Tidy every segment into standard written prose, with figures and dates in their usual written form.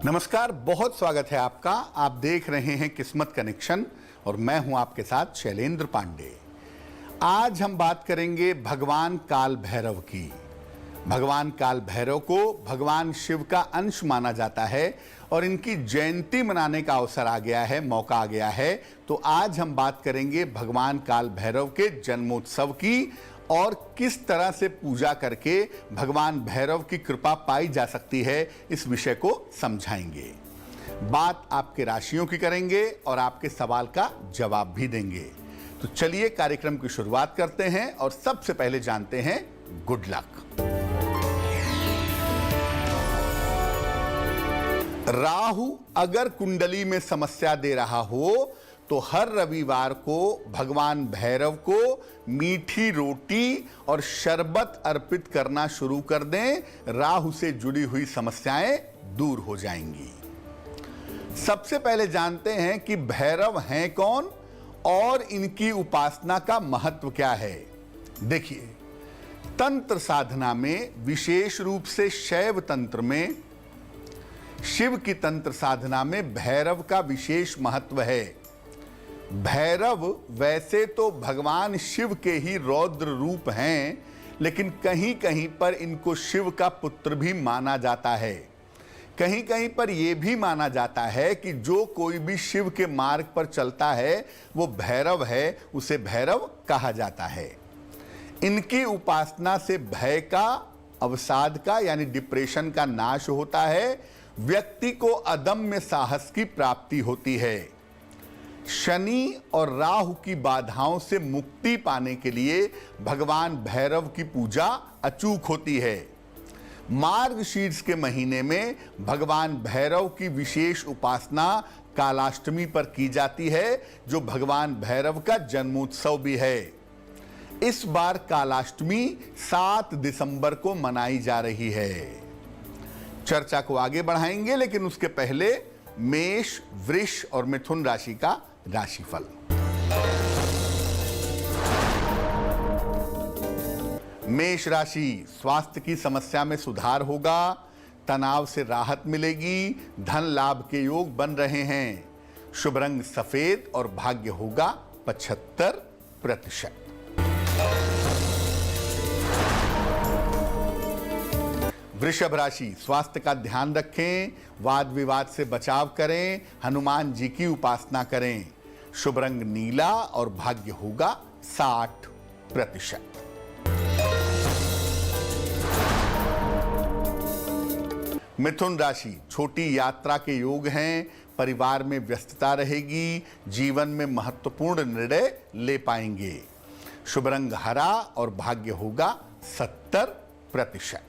नमस्कार, बहुत स्वागत है आपका। आप देख रहे हैं किस्मत कनेक्शन और मैं हूं आपके साथ शैलेंद्र पांडे। आज हम बात करेंगे भगवान काल भैरव की। भगवान काल भैरव को भगवान शिव का अंश माना जाता है और इनकी जयंती मनाने का अवसर आ गया है, मौका आ गया है। तो आज हम बात करेंगे भगवान काल भैरव के जन्मोत्सव की और किस तरह से पूजा करके भगवान भैरव की कृपा पाई जा सकती है, इस विषय को समझाएंगे। बात आपके राशियों की करेंगे और आपके सवाल का जवाब भी देंगे। तो चलिए कार्यक्रम की शुरुआत करते हैं और सबसे पहले जानते हैं गुड लक। राहु अगर कुंडली में समस्या दे रहा हो तो हर रविवार को भगवान भैरव को मीठी रोटी और शरबत अर्पित करना शुरू कर दें। राहु से जुड़ी हुई समस्याएं दूर हो जाएंगी। सबसे पहले जानते हैं कि भैरव हैं कौन और इनकी उपासना का महत्व क्या है। देखिए, तंत्र साधना में, विशेष रूप से शैव तंत्र में, शिव की तंत्र साधना में भैरव का विशेष महत्व है। भैरव वैसे तो भगवान शिव के ही रौद्र रूप हैं, लेकिन कहीं कहीं पर इनको शिव का पुत्र भी माना जाता है। कहीं कहीं पर यह भी माना जाता है कि जो कोई भी शिव के मार्ग पर चलता है वो भैरव है, उसे भैरव कहा जाता है। इनकी उपासना से भय का, अवसाद का यानी डिप्रेशन का नाश होता है। व्यक्ति को अदम्य साहस की प्राप्ति होती है। शनि और राहु की बाधाओं से मुक्ति पाने के लिए भगवान भैरव की पूजा अचूक होती है। मार्गशीर्ष के महीने में भगवान भैरव की विशेष उपासना कालाष्टमी पर की जाती है, जो भगवान भैरव का जन्मोत्सव भी है। इस बार कालाष्टमी 7 दिसंबर को मनाई जा रही है। चर्चा को आगे बढ़ाएंगे, लेकिन उसके पहले मेष, वृष और मिथुन राशि का राशिफल। मेष राशि, स्वास्थ्य की समस्या में सुधार होगा, तनाव से राहत मिलेगी, धन लाभ के योग बन रहे हैं। शुभ रंग सफेद और भाग्य होगा 75%। वृषभ राशि, स्वास्थ्य का ध्यान रखें, वाद विवाद से बचाव करें, हनुमान जी की उपासना करें। शुभ रंग नीला और भाग्य होगा 60%। मिथुन राशि, छोटी यात्रा के योग हैं, परिवार में व्यस्तता रहेगी, जीवन में महत्वपूर्ण निर्णय ले पाएंगे। शुभ रंग हरा और भाग्य होगा 70%।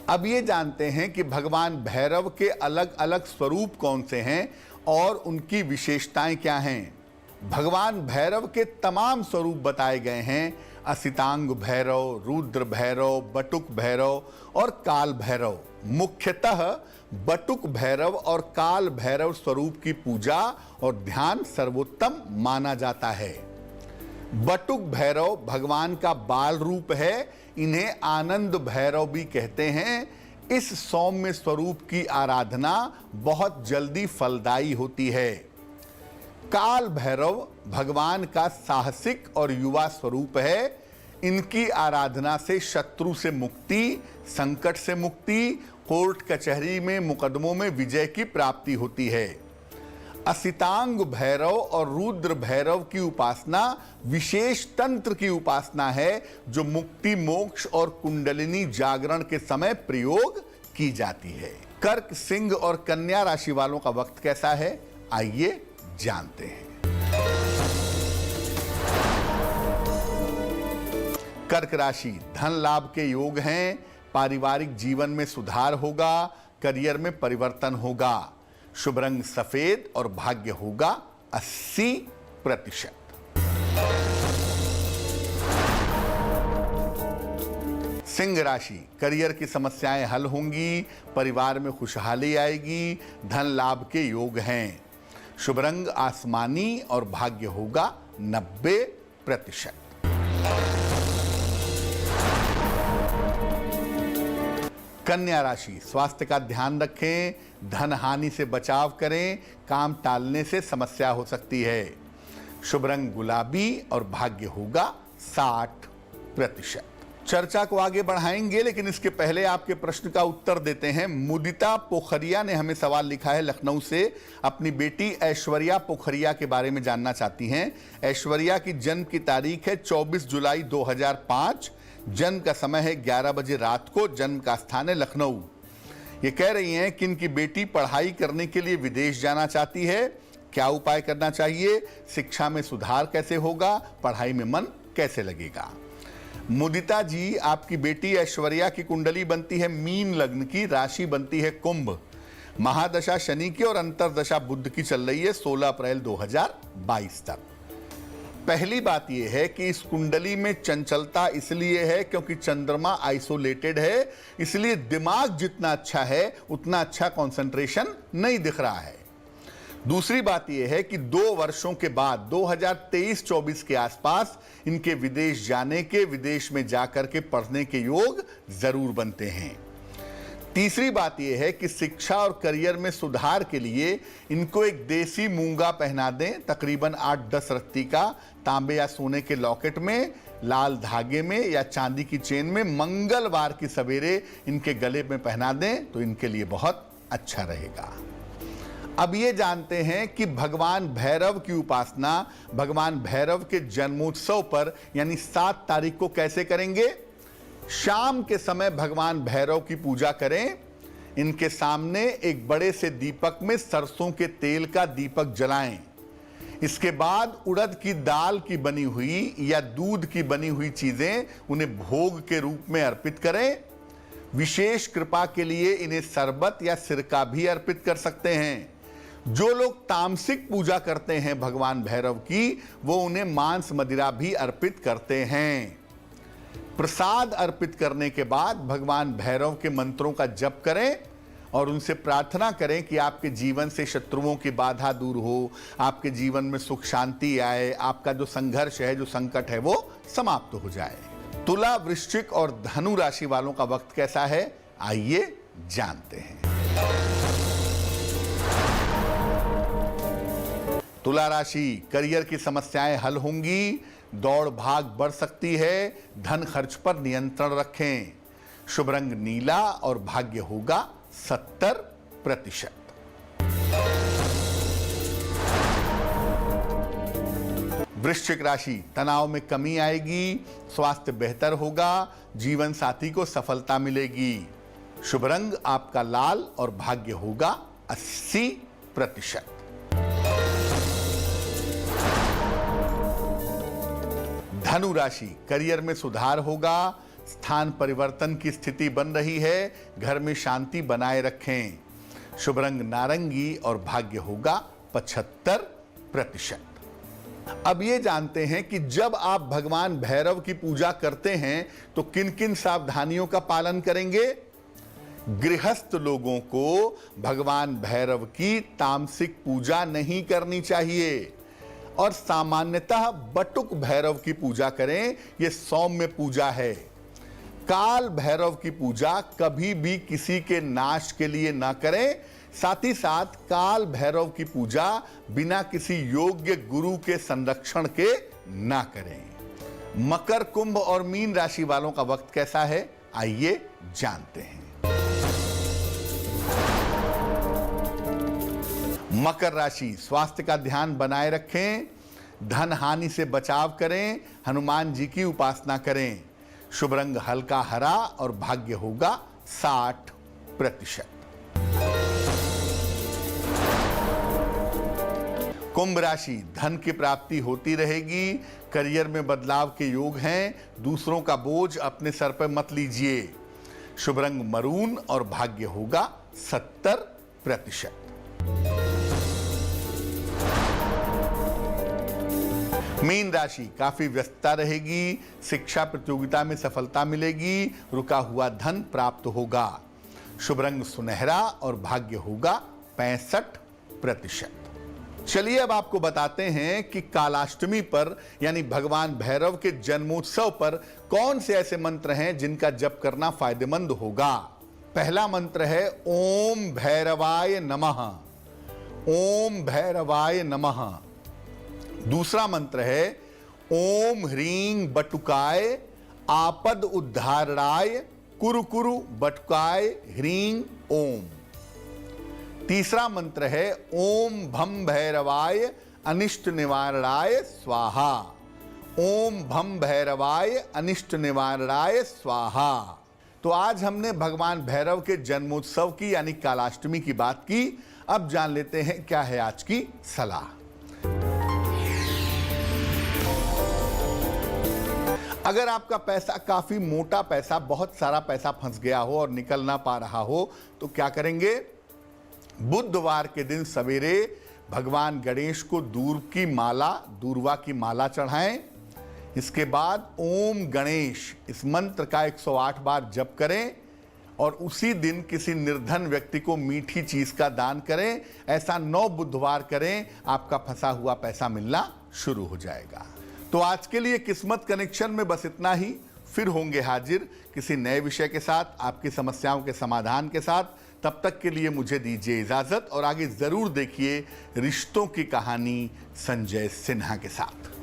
अब ये जानते हैं कि भगवान भैरव के अलग अलग स्वरूप कौन से हैं और उनकी विशेषताएं क्या हैं। भगवान भैरव के तमाम स्वरूप बताए गए हैं। असितांग भैरव, रुद्र भैरव, बटुक भैरव और काल भैरव। मुख्यतः बटुक भैरव और काल भैरव स्वरूप की पूजा और ध्यान सर्वोत्तम माना जाता है। बटुक भैरव भगवान का बाल रूप है। इन्हें आनंद भैरव भी कहते हैं। इस सौम्य स्वरूप की आराधना बहुत जल्दी फलदायी होती है। काल भैरव भगवान का साहसिक और युवा स्वरूप है। इनकी आराधना से शत्रु से मुक्ति, संकट से मुक्ति, कोर्ट कचहरी में मुकदमों में विजय की प्राप्ति होती है। असितांग भैरव और रुद्र भैरव की उपासना विशेष तंत्र की उपासना है, जो मुक्ति, मोक्ष और कुंडलिनी जागरण के समय प्रयोग की जाती है। कर्क, सिंह और कन्या राशि वालों का वक्त कैसा है, आइए जानते हैं। कर्क राशि, धन लाभ के योग हैं, पारिवारिक जीवन में सुधार होगा, करियर में परिवर्तन होगा। शुभ रंग सफेद और भाग्य होगा 80%। सिंह राशि, करियर की समस्याएं हल होंगी, परिवार में खुशहाली आएगी, धन लाभ के योग हैं। शुभ रंग आसमानी और भाग्य होगा 90%। कन्या राशि, स्वास्थ्य का ध्यान रखें, धन हानि से बचाव करें, काम टालने से समस्या हो सकती है। शुभ रंग गुलाबी और भाग्य होगा 60%। चर्चा को आगे बढ़ाएंगे, लेकिन इसके पहले आपके प्रश्न का उत्तर देते हैं। मुदिता पोखरिया ने हमें सवाल लिखा है लखनऊ से। अपनी बेटी ऐश्वर्या पोखरिया के बारे में जानना चाहती हैं। ऐश्वर्या की जन्म की तारीख है 24 जुलाई 2005। जन्म का समय है 11 बजे रात को। जन्म का स्थान है लखनऊ। ये कह रही हैं कि इनकी बेटी पढ़ाई करने के लिए विदेश जाना चाहती है। क्या उपाय करना चाहिए? शिक्षा में सुधार कैसे होगा? पढ़ाई में मन कैसे लगेगा? मुदिता जी, आपकी बेटी ऐश्वर्या की कुंडली बनती है मीन लग्न की, राशि बनती है कुंभ, महादशा शनि की और अंतरदशा बुध की चल रही है 16 अप्रैल 2022 तक। पहली बात यह है कि इस कुंडली में चंचलता इसलिए है क्योंकि चंद्रमा आइसोलेटेड है, इसलिए दिमाग जितना अच्छा है उतना अच्छा कंसंट्रेशन नहीं दिख रहा है। दूसरी बात यह है कि 2 वर्षों के बाद 2023-24 के आसपास इनके विदेश जाने के, विदेश में जाकर के पढ़ने के योग जरूर बनते हैं। तीसरी बात यह है कि शिक्षा और करियर में सुधार के लिए इनको एक देसी मूंगा पहना दें, तकरीबन 8-10 रत्ती का, तांबे या सोने के लॉकेट में, लाल धागे में या चांदी की चेन में, मंगलवार की सवेरे इनके गले में पहना दें तो इनके लिए बहुत अच्छा रहेगा। अब ये जानते हैं कि भगवान भैरव की उपासना भगवान भैरव के जन्मोत्सव पर यानी 7 तारीख को कैसे करेंगे। शाम के समय भगवान भैरव की पूजा करें। इनके सामने एक बड़े से दीपक में सरसों के तेल का दीपक जलाएं। इसके बाद उड़द की दाल की बनी हुई या दूध की बनी हुई चीजें उन्हें भोग के रूप में अर्पित करें। विशेष कृपा के लिए इन्हें शरबत या सिरका भी अर्पित कर सकते हैं। जो लोग तामसिक पूजा करते हैं भगवान भैरव की, वो उन्हें मांस मदिरा भी अर्पित करते हैं। प्रसाद अर्पित करने के बाद भगवान भैरव के मंत्रों का जप करें और उनसे प्रार्थना करें कि आपके जीवन से शत्रुओं की बाधा दूर हो, आपके जीवन में सुख शांति आए, आपका जो संघर्ष है, जो संकट है, वो समाप्त हो जाए। तुला, वृश्चिक और धनु राशि वालों का वक्त कैसा है, आइए जानते हैं। तुला राशि, करियर की समस्याएं हल होंगी, दौड़ भाग बढ़ सकती है, धन खर्च पर नियंत्रण रखें। शुभ रंग नीला और भाग्य होगा 70%। वृश्चिक राशि, तनाव में कमी आएगी, स्वास्थ्य बेहतर होगा, जीवन साथी को सफलता मिलेगी। शुभ रंग आपका लाल और भाग्य होगा 80%। धनु राशि, करियर में सुधार होगा, स्थान परिवर्तन की स्थिति बन रही है, घर में शांति बनाए रखें। शुभ रंग नारंगी और भाग्य होगा 75%। अब ये जानते हैं कि जब आप भगवान भैरव की पूजा करते हैं तो किन किन सावधानियों का पालन करेंगे। गृहस्थ लोगों को भगवान भैरव की तामसिक पूजा नहीं करनी चाहिए और सामान्यतः बटुक भैरव की पूजा करें, यह सौम्य पूजा है। काल भैरव की पूजा कभी भी किसी के नाश के लिए ना करें। साथ ही साथ काल भैरव की पूजा बिना किसी योग्य गुरु के संरक्षण के ना करें। मकर, कुंभ और मीन राशि वालों का वक्त कैसा है, आइए जानते हैं। मकर राशि, स्वास्थ्य का ध्यान बनाए रखें, धन हानि से बचाव करें, हनुमान जी की उपासना करें। शुभ रंग हल्का हरा और भाग्य होगा 60%। कुंभ राशि, धन की प्राप्ति होती रहेगी, करियर में बदलाव के योग हैं, दूसरों का बोझ अपने सर पर मत लीजिए। शुभ रंग मरून और भाग्य होगा 70%। मीन राशि, काफी व्यस्तता रहेगी, शिक्षा प्रतियोगिता में सफलता मिलेगी, रुका हुआ धन प्राप्त होगा। शुभ रंग सुनहरा और भाग्य होगा 65%। चलिए अब आपको बताते हैं कि कालाष्टमी पर यानी भगवान भैरव के जन्मोत्सव पर कौन से ऐसे मंत्र हैं जिनका जप करना फायदेमंद होगा। पहला मंत्र है ओम भैरवाय नमः। ओम भैरवाय नमः। दूसरा मंत्र है ओम ह्रीं बटुकाय आपद उद्धारणाय कुरु कुरु बटुकाय ह्रीं ओम। तीसरा मंत्र है ओम भम भैरवाय अनिष्ट निवारणाय स्वाहा। ओम भम भैरवाय अनिष्ट निवारणाय स्वाहा। तो आज हमने भगवान भैरव के जन्मोत्सव की यानी कालाष्टमी की बात की। अब जान लेते हैं क्या है आज की सलाह। अगर आपका पैसा काफी मोटा पैसा, बहुत सारा पैसा फंस गया हो और निकल ना पा रहा हो तो क्या करेंगे? बुधवार के दिन सवेरे भगवान गणेश को दूर्वा की माला चढ़ाएं। इसके बाद ओम गणेश इस मंत्र का 108 बार जप करें और उसी दिन किसी निर्धन व्यक्ति को मीठी चीज का दान करें। ऐसा 9 बुधवार करें, आपका फंसा हुआ पैसा मिलना शुरू हो जाएगा। तो आज के लिए किस्मत कनेक्शन में बस इतना ही। फिर होंगे हाजिर किसी नए विषय के साथ, आपकी समस्याओं के समाधान के साथ। तब तक के लिए मुझे दीजिए इजाजत और आगे जरूर देखिए रिश्तों की कहानी संजय सिन्हा के साथ।